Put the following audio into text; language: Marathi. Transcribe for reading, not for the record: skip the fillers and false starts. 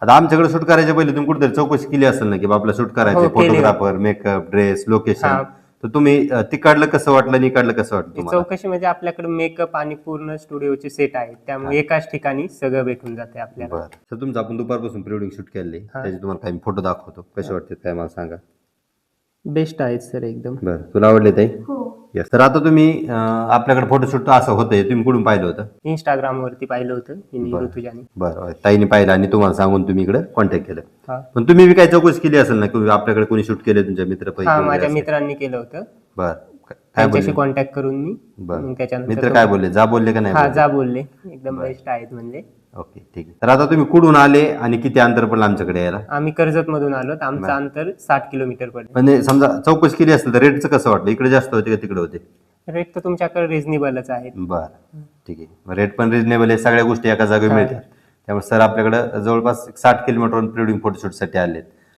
आता आमच्याकडे शूट करायच्या पहिले तुम्ही कुठेतरी चौकशी केली असेल ना की आपला शूट करायचं, हो, केली. फोटोग्राफर, मेकअप, ड्रेस, हा. लोकेशन. तर तुम्ही तिकडलं कसं वाटलं आणि इकडलं कसं वाटलं ती तुम्हाला? चौकशी म्हणजे आपल्याकडे मेकअप आणि पूर्ण स्टुडिओचे सेट आहेत, त्यामुळे एकाच ठिकाणी सगळं भेटून जाते आपल्याला. बरं. तर तुमचं आपण दुपारपासून प्री वेडिंग शूट केले, त्याचे तुम्हाला काही फोटो दाखवतो, कसे वाटते काय मला सांगा. बेस्ट आहेत सर एकदम. बरं, तुला आवडले ताई? हो. Yes. तर आता तुम्ही आपल्याकडे फोटोशूट असं होतंय, तुम्ही कुठून पाहिलं होतं? इंस्टाग्राम वरती पाहिलं होतं हिने, बरं. ऋतुजाने. बरं, ताईने पाहिलं आणि तुम्हाला सांगून तुम्ही इकडे कॉन्टॅक्ट केलं. हा. पण तुम्ही बी काही चौकशी केली असेल ना की आपल्याकडे कोणी शूट केले तुमच्या मित्रपैकी हा, वगैरे माझ्या असं? मित्रांनी केलं होतं. बरं, काय त्यांच्याशी बोलले? कॉन्टॅक्ट करून मी बरं. मग त्याच्यानंतर मित्र काय बोलले, जा बोलले का नाही हा, बोलले? जा बोलले, एकदम बेस्ट आहेत म्हणजे. ओके, ठीक आहे. तर आता तुम्ही कुठून आले आणि किती अंतर पडलं आमच्याकडे यायला? आम्ही कर्जत मधून आलो, आमचं अंतर 60 किलोमीटर पडलं. म्हणजे समजा चौकशी केली असेल तर रेटचं कसं वाटलं, इकडे जास्त होते का तिकडे होते? रेट तर तुमच्याकडे रिझनेबलच आहेत. बरं, ठीक आहे. रेट पण रिजनेबल आहे, सगळ्या गोष्टी एका जागेवर मिळतात. त्यामुळे सर आपल्याकडे जवळपास 60 किलोमीटरवरून प्री वेडिंग फोटोशूटसाठी आले.